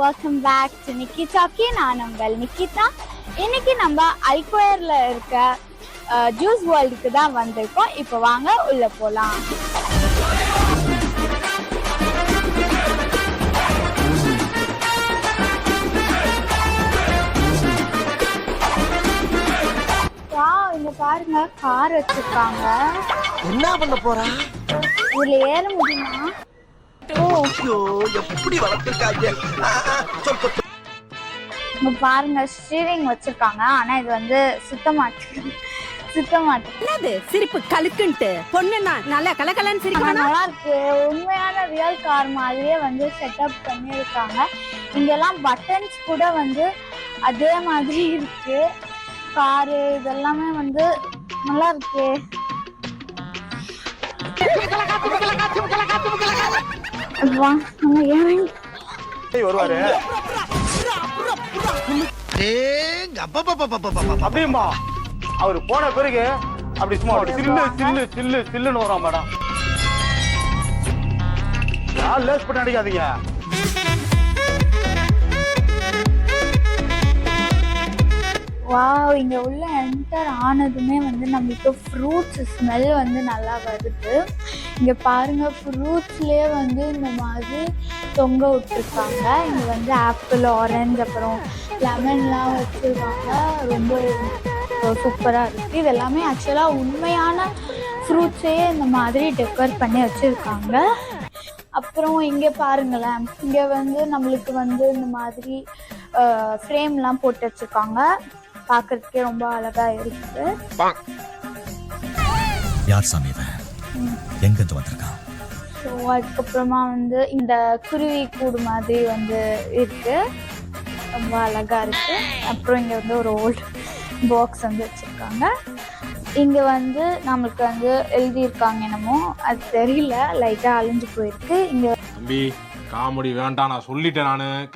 Welcome back to Nikki talkie. நான் உங்கள் நிக்கிதா. இன்னைக்கு நம்ம ஐகொயர்ல இருக்க ஜூஸ் வேர்ல்டுக்கு தான் வந்திருக்கோம். இப்போ வாங்க உள்ள போலாம். இங்க பாருங்க, கார் வச்சிருக்காங்க. என்ன பண்ண போறா? இதுல ஏற முடியுமா? எப்படி வளர்த்திருக்காங்க பாருங்க, ஸ்டீரிங் வச்சிருக்காங்க. ஆனா இது வந்து சுத்த மாட்டேங்குது. சிரிப்பு கலுக்குன்ட்டு பொண்ணுன்னா நல்லா கலகலன்னு சிரிக்கணும். நல்லா இருக்கு. உண்மையான ரியல் கார் மாதிரியே வந்து செட்டப் பண்ணியிருக்காங்க. இங்கெல்லாம் பட்டன்ஸ் கூட வந்து அதே மாதிரி இருக்கு. காரு இதெல்லாமே வந்து நல்லா இருக்கு. அப்படியுமா அவரு போன பிறகு அப்படி சும்மா சில்லுன்னு வரும் மேடம். யார் லேஸ் பண்ண அடிக்காதீங்க. வாவ், இங்க உள்ள என்டர் ஆனதுமே வந்து நம்மளுக்கு ஃப்ரூட்ஸ் ஸ்மெல் வந்து நல்லா வருது. இங்க பாருங்க, ஃப்ரூட்ஸ்லயே வந்து இந்த மாதிரி தொங்க விட்டுருக்காங்க. இங்க வந்து ஆப்பிள், ஆரஞ்சு, அப்புறம் லெமன்லாம் வச்சிருக்காங்க. ரொம்ப சூப்பராக இருக்குது. இது எல்லாமே ஆக்சுவலாக உண்மையான ஃப்ரூட்ஸே இந்த மாதிரி டெக்கர் பண்ணி வச்சுருக்காங்க. அப்புறம் இங்கே பாருங்களேன், இங்கே வந்து நம்மளுக்கு வந்து இந்த மாதிரி ஃப்ரேம்லாம் போட்டு வச்சுருக்காங்க. பார்க்கறதுக்கே ரொம்ப அழகாக இருக்குது. யார் சாமி எங்கிருந்து வந்திருக்கான்? ஸோ அதுக்கப்புறமா வந்து இந்த குருவி கூடு மாதிரி வந்து இருக்குது. ரொம்ப அழகாக இருக்குது. அப்புறம் இங்கே வந்து ஒரு ஓல்டு பாக்ஸ் வந்து வச்சுருக்காங்க. இங்கே வந்து நம்மளுக்கு வந்து எழுதியிருக்காங்க என்னமோ, அது தெரியல, லைட்டாக அழிஞ்சு போயிருக்கு. இங்கே தம்பி காமெடி வேண்டாம், நான் சொல்லிட்டேன். நான்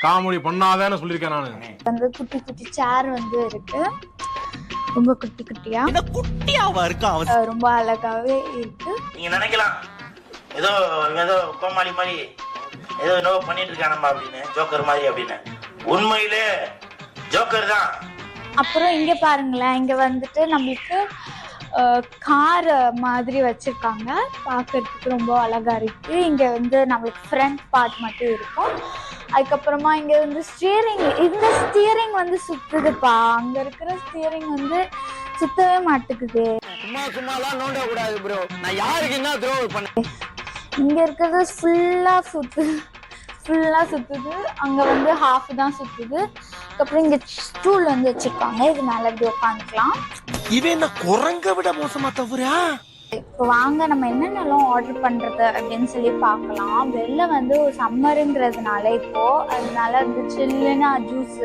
காமெடி பண்ணாதன்னு சொல்லியிருக்கேன். நான் வந்து குட்டி குட்டி சேர் வந்து இருக்கு. ரொம்ப குட்டியாவா இருக்கா? ரொம்ப அழகாவே இருக்கு. நீங்க நினைக்கலாம் ஏதோ கோமாளி மாதிரி ஏதோ பண்ணிட்டு இருக்கானம்மா அப்படின்னு, ஜோக்கர் மாதிரி அப்படின்னு. உண்மையிலே ஜோக்கர் தான். அப்புறம் இங்க பாருங்களேன், இங்க வந்துட்டு நம்மளுக்கு கார் மாதிரி வச்சிருக்காங்க. பார்க்கறதுக்கு ரொம்ப அழகா இருக்கு. இங்க வந்து நம்மளுக்கு ஃப்ரண்ட் பார்ட் மட்டும் இருக்கும். அதுக்கப்புறமா இங்க வந்து இந்த ஸ்டியரிங் வந்து சுத்துதுப்பா. அங்க இருக்கிற ஸ்டியரிங் வந்து சுத்தவே மாட்டேங்குது. சும்மாலாம் நோண்ட கூடாது ப்ரோ. நான் யாருக்கு என்ன துரோகம் பண்ணேன்? இங்க இருக்கிறது ஃபுல்லா சுத்துது. அங்க வந்து ஹாஃப் தான் சுத்துது. அதுக்கப்புறம் இங்க ஸ்டூல் வந்து வச்சிருக்காங்க. இது மேல இப்படி உட்காந்துக்கலாம். இவன் என்ன குரங்க விட மோசமா தவிரா? இப்போ வாங்க நம்ம என்னென்னலாம் ஆர்டர் பண்றது அப்படின்னு சொல்லி பார்க்கலாம். வெளில வந்து ஒரு சம்மருங்கிறதுனால அதனால வந்து சில்லுன்னு ஜூஸ்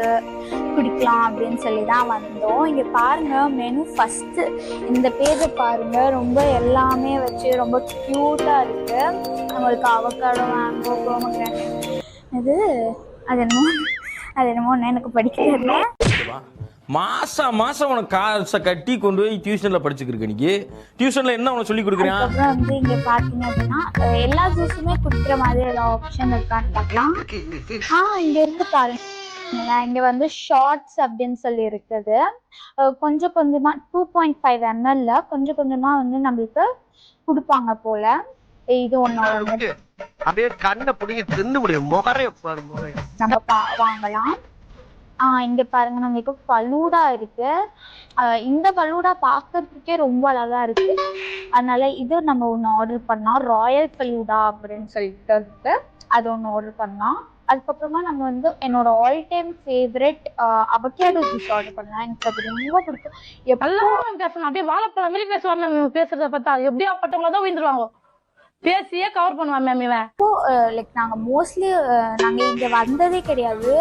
குடிக்கலாம் அப்படின்னு சொல்லி தான் வந்தோம். இங்கே பாருங்க, மெனு ஃபர்ஸ்ட் இந்த பேஜை பாருங்க. ரொம்ப எல்லாமே வச்சு ரொம்ப க்யூட்டாக இருக்கு. நம்மளுக்கு அவக்காடோ, மேங்கோ, போமக்ரானேட், அது என்னமோ எனக்கு படிக்கிறது. மாசம் உனக்கு காசை கட்டி கொண்டு போய் டியூஷன்ல படிச்சுக்கிருக்கு. நீங்க டியூஷன்ல என்ன உனக்கு சொல்லி கொடுக்குறேன்? அப்புறம் வந்து இங்க பாத்தீங்க அப்படின்னா எல்லா ஜூஸுமே குடிக்கிற மாதிரி எல்லா ஆப்ஷன் இருக்கான்னு பார்க்கலாம். இங்க இருந்து பாருங்க, இங்க வந்து ஷார்ட்ஸ் அப்படின்னு சொல்லி இருக்குது. கொஞ்சம் கொஞ்சமா 2.5 ml கொஞ்சம் கொஞ்சமா வந்து நம்மளுக்கு கொடுப்பாங்க போல. இது ஒண்ணு அப்படியே கண்ணை பிடிக்க தின்னு முடியும். நம்ம வாங்கலாம். இங்க பாருங்க, நம்மளுக்கு ஃபலூடா இருக்கு. இந்த ஃபலூடா பார்க்கறதுக்கே ரொம்ப அழகா இருக்கு. அதனால இது நம்ம ஒன்று ஆர்டர் பண்ணலாம். ராயல் ஃபலூடா அப்படின்னு சொல்லிட்டு இருக்கு, அது ஒன்று ஆர்டர் பண்ணலாம். அதுக்கப்புறமா நம்ம வந்து என்னோட all time favourite avocado juice order பண்ணலாம். எனக்கு அது ரொம்ப பிடிக்கும். எப்பெல்லாம் பேசணும், அப்படியே வாழைப்பழம் மாதிரி பேசுவாங்க. பேசுறத பார்த்தா எப்படியா பட்டவங்கள தான் விழுந்துருவாங்க. பேசியே கவர் பண்ணுவான் மேம் இவன். இப்போ லைக் நாங்கள் மோஸ்ட்லி நாங்கள் இங்கே வந்ததே கிடையாது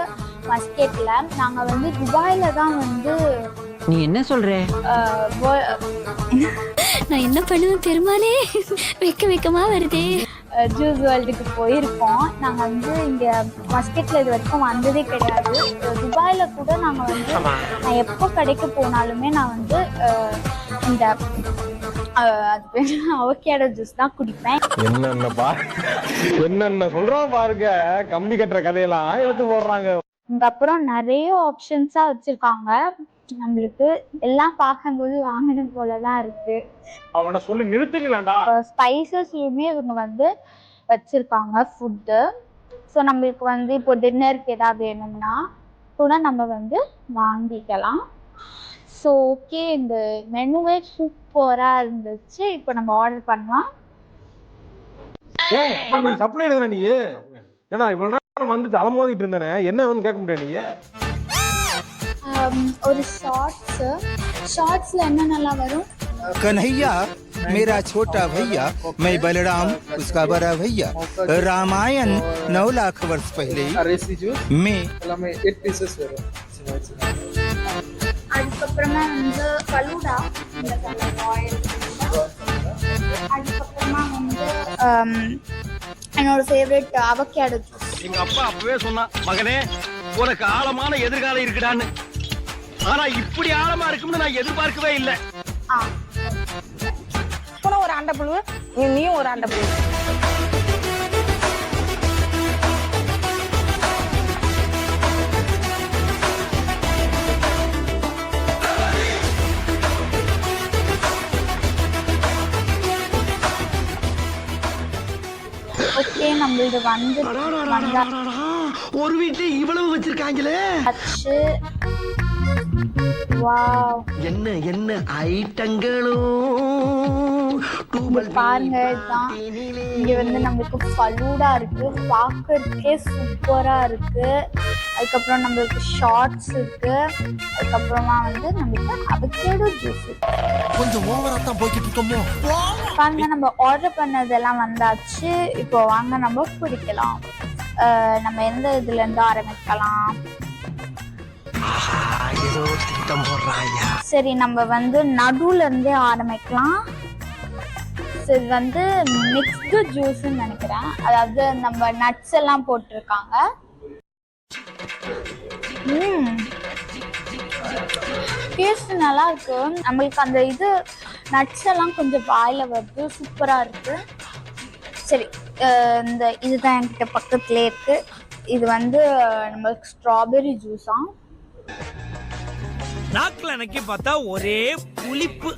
மஸ்கெட்ல. நாங்கள் வந்து துபாயில தான் வந்து. நீ என்ன சொல்ற? நான் என்ன பண்ணுவேன் பெருமானே, வெக்கமா வருதே. ஜூஸ் வேர்ல்டுக்கு போயிருக்கோம். நாங்கள் வந்து இங்கே மஸ்கெட்ல இது வரைக்கும் வந்ததே கிடையாது. துபாயில கூட நாங்கள் வந்து நான் எப்போ கடைக்கு போனாலுமே நான் வந்து இந்த அது பேர் அவகேடோ ஜூஸ் தான் குடிப்பேன். என்னென்ன சொல்றோம் பாருங்க, கம்பி கட்டுற கதையெல்லாம் எடுத்து போடுறாங்க. அதுக்கப்புறம் நிறைய ஆப்ஷன்ஸா வச்சிருக்காங்க. நம்மளுக்கு எல்லாம் பார்க்கும்போது வாங்கணும் போலதான் இருக்கு. அவனை சொல்லி நிறுத்துங்களேன்டா. ஸ்பைசஸ்லயுமே இவங்க வந்து வச்சிருக்காங்க ஃபுட்டு. ஸோ நம்மளுக்கு வந்து இப்போ டின்னருக்கு ஏதாவது வேணும்னா கூட நம்ம வந்து வாங்கிக்கலாம். ஸோ ஓகே, இந்த மெனுவே சூப்பராக இருந்துச்சு. இப்போ நம்ம ஆர்டர் பண்ணலாம். நீ சப்ளை எழுதுன நீ ஏன்னா இவ்வளவு நேரம் வந்து அலமோதிட்டு இருந்தேனே, என்ன கேட்க முடியாது. நீ ஒரு ஷார்ட்ஸ்ல என்னென்னலாம் வரும்? कन्हैया मेरा छोटा भैया, मैं बलराम उसका बड़ा भैया, रामायण 9 लाख वर्ष पहले मैं அதுக்கப்புறமா வந்து ஃபலூடா, அதுக்கப்புறமா வந்து என்னோட ஃபேவரட் அவகேடோ ஜூஸ். எங்க அப்பா அப்பவே சொன்னா, மகனே உனக்கு ஆழமான எதிர்காலம் இருக்குடான்னு. ஆனா இப்படி ஆழமா இருக்கும்னு நான் எதிர்பார்க்கவே இல்லை. ஒரு ஆண்ட புழு, நீயும் ஒரு ஆண்ட புழு. ஓகே, நம்மளது வந்து ஒரு வீட்டுல இவ்வளவு வச்சிருக்காங்களே. வாவ், என்ன என்ன ஐட்டங்களும் பாருங்க. இதுதான் இங்க வந்து நம்மளுக்கு ஃபலூடா இருக்கு, பார்க்கறதுக்கே சூப்பரா இருக்கு. அதுக்கப்புறம் நம்மளுக்கு ஷார்ட்ஸ் இருக்கு. அதுக்கப்புறமா வந்து நம்மளுக்கு அவகேடோ ஜூஸ். கொஞ்சம் ஓவரா தான் போய்கிட்டு இருக்கோமோ. பாருங்க, நம்ம ஆர்டர் பண்ணதெல்லாம் வந்தாச்சு. இப்போ வாங்க நம்ம பிடிக்கலாம். நம்ம எந்த இதுல இருந்து ஆரம்பிக்கலாம்? சரி, நம்ம வந்து நடுவுல இருந்தே ஆரம்பிக்கலாம். இது வந்து மிக்ஸ்டு ஜூஸ்ன்னு நினைக்கிறேன். அதாவது நம்ம நட்ஸ் எல்லாம் போட்டிருக்காங்க. டேஸ்ட் நல்லா இருக்கு. நம்மளுக்கு அந்த இது நட்ஸ் எல்லாம் கொஞ்சம் வாயில வருது, சூப்பரா இருக்கு. சரி, இந்த இதுதான் என்கிட்ட பக்கத்துலேயே இருக்கு. இது வந்து நம்மளுக்கு ஸ்ட்ராபெரி ஜூஸா. நாக்குல எனக்கு பார்த்தா ஒரே புளிப்பு.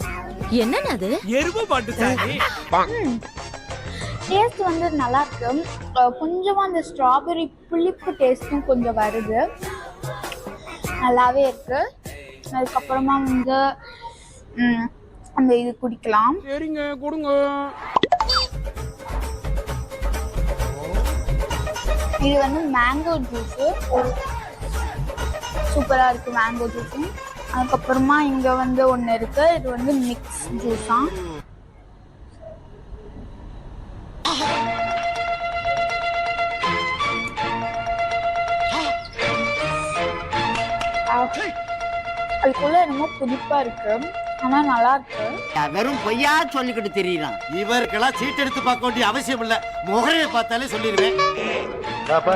என்னன்னு அது? எருவு பாட்டு சாரி. டேஸ்ட் வந்து நல்லா இருக்கு. கொஞ்சமா அந்த ஸ்ட்ராபெரி புளிப்பு டேஸ்ட்டும் கொஞ்சம் வருது, நல்லாவே இருக்கு. அதுக்கப்புறமா வந்து அந்த இது குடிக்கலாம். சரிங்க, கொடுங்க. இது வந்து மேங்கோ ஜூஸ், சூப்பரா இருக்கு மேங்கோ ஜூஸ். அதுக்கப்புறமா இங்க வந்து ஒண்ணு இருக்கு, இது வந்து மிக்ஸ் ஜூஸா. அதுக்குள்ள என்னமோ புளிப்பா இருக்கு, ஆனா நல்லா இருக்கு. வெறும் பொய்யா சொல்லிக்கிட்டு தெரியலாம். இவருக்கெல்லாம் சீட் எடுத்து பார்க்க வேண்டிய அவசியம் இல்ல, முகரைய பார்த்தாலே சொல்லிடுவேன்.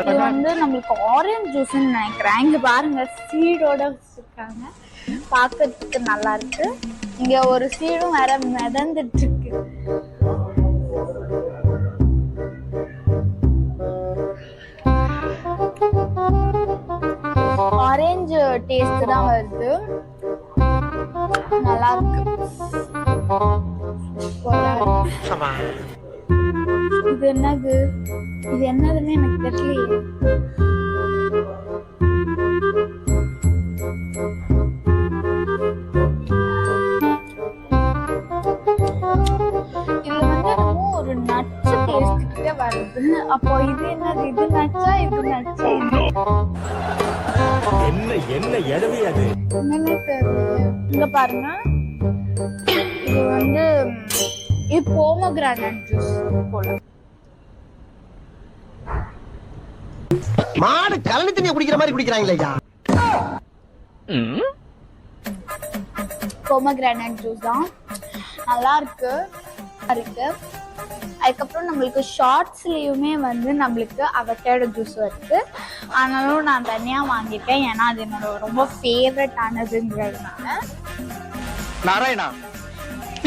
இது வந்து நம்மளுக்கு ஆரஞ்சு ஜூஸ்ன்னு நினைக்கிறேன். இங்க பாருங்க, சீடோட வச்சிருக்காங்க, பார்க்கறதுக்கு நல்லா இருக்கு. இங்க ஒரு சீடும் வேற மிதந்துட்டு இருக்கு. ஆரஞ்சு டேஸ்ட் தான் வருது, நல்லா இருக்கு. இது என்னது? இது என்னதுன்னு எனக்கு தெரியலையே. இதுல வந்து என்னமோ ஒரு நட்ஸ் டேஸ்ட் கிட்ட வருது. அப்போ இது என்னது? இது நட்ஸா? இது நட்ஸா? என்ன என்ன எடவே அது என்னன்னே தெரியல. இங்க பாருங்க, இது வந்து இது போமோகிரானட் ஜூஸ் போல. மாடு கலனி தண்ணியை குடிக்கிற மாதிரி குடிக்கிறாங்களே. போமோகிரானட் ஜூஸ் தான், நல்லா இருக்கு. அதுக்கப்புறம் நம்மளுக்கு ஷார்ட்ஸ்லயுமே வந்து நம்மளுக்கு அவகேடோ ஜூஸ் வருது. ஆனாலும் நான் தனியா வாங்கிட்டேன், ஏன்னா அது என்னோட ரொம்ப ஃபேவரட் ஆனதுங்கிறதுனால. நாராயணா,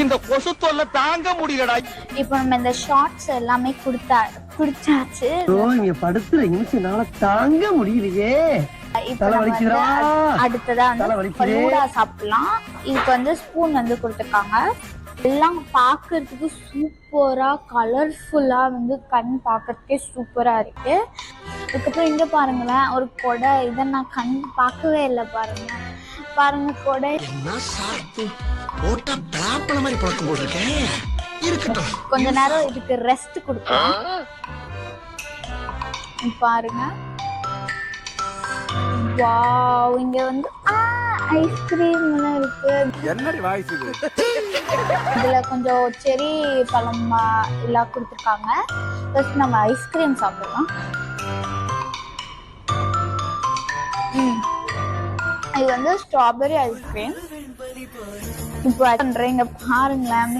இந்த கொசு தொல்லை தாங்க முடியலடா. இப்போ நம்ம இந்த ஷார்ட்ஸ் எல்லாமே குடிச்சாச்சு. நீங்க படுத்துற நிமிஷம்னால தாங்க முடியலையே. இப்போ நம்ம வந்து அடுத்ததா வந்து ஃபலூடா சாப்பிடலாம். இதுக்கு வந்து ஸ்பூன் வந்து கொடுத்துருக்காங்க. எல்லாம் பார்க்கறதுக்கு சூப்பரா கலர்ஃபுல்லா வந்து கண் பார்க்கறதுக்கே சூப்பரா இருக்கு. அதுக்கப்புறம் இங்க பாருங்களேன், ஒரு கொடை. இதை நான் கண் பார்க்கவே இல்லை. பாருங்க கொடை. கொஞ்ச நேரம் இதுக்கு ரெஸ்ட் கொடுக்கலாம். பாருங்க, வாவ், இங்க வந்து ஐஸ்கிரீம் எல்லாம் இருக்கு. என்னடி வாய்ஸ் இது? இதுல கொஞ்சம் செரி பழம் எல்லாம் கொடுத்துருக்காங்க. ஃபர்ஸ்ட் நம்ம ஐஸ்கிரீம் சாப்பிடலாம். இது வந்து ஸ்ட்ராபெரி ஐஸ்கிரீம். இப்போ பண்றேங்க, பாருங்களேன்.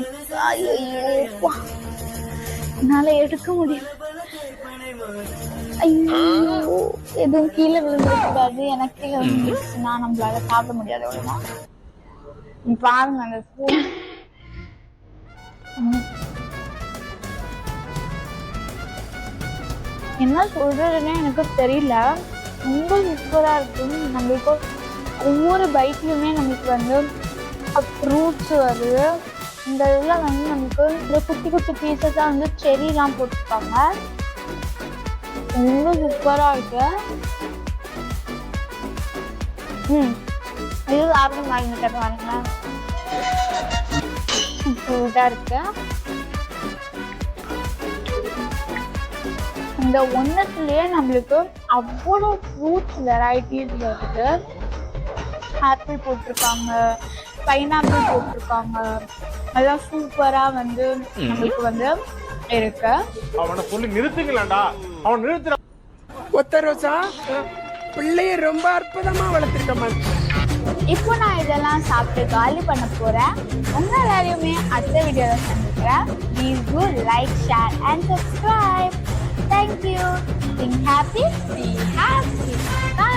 என்னால எடுக்க முடியும். ஐயோ, எதுவும் கீழே விழுந்துருக்கூடாது. எனக்கு கீழே விழுந்துருச்சுன்னா நம்மளால சாப்பிட முடியாது. அவ்வளவுதான். பாருங்க அந்த ஸ்பூன். என்ன சொல்றதுன்னே எனக்கு தெரியல. ரொம்ப சூப்பரா இருக்கு. நம்மளுக்கு ஒவ்வொரு பைட்லயுமே நமக்கு வந்து ஃப்ரூட்ஸ் வருது. இந்த இதில் வந்து நமக்கு இந்த குட்டி குட்டி பீசஸாக வந்து செரிலாம் போட்டிருக்காங்க. ரொம்ப சூப்பரா இருக்கு. இது ஆப்பிள் வாங்கிட்டு பாருங்களேன், சூப்பரா இருக்கு. இந்த ஒன்னத்துலயே நம்மளுக்கு அவ்வளோ ஃப்ரூட்ஸ் வெரைட்டிஸ் வருது. ஆப்பிள் போட்டிருக்காங்க, பைனாப்பிள் போட்டிருக்காங்க. அதெல்லாம் சூப்பரா வந்து நம்மளுக்கு வந்து இருக்கு. அவனை சொல்லி நிறுத்துங்களேன்டா. அவன் நிறுத்துற ஒத்த ரோசா பிள்ளைய ரொம்ப அற்புதமா வளர்த்துருக்கமா. இப்போ நான் இதெல்லாம் சாப்பிட்டு காலி பண்ண போறேன். உங்க எல்லாரையுமே அடுத்த வீடியோல சந்திக்கிறேன். Please do like, share and subscribe. Thank you. Being happy, be happy. Bye.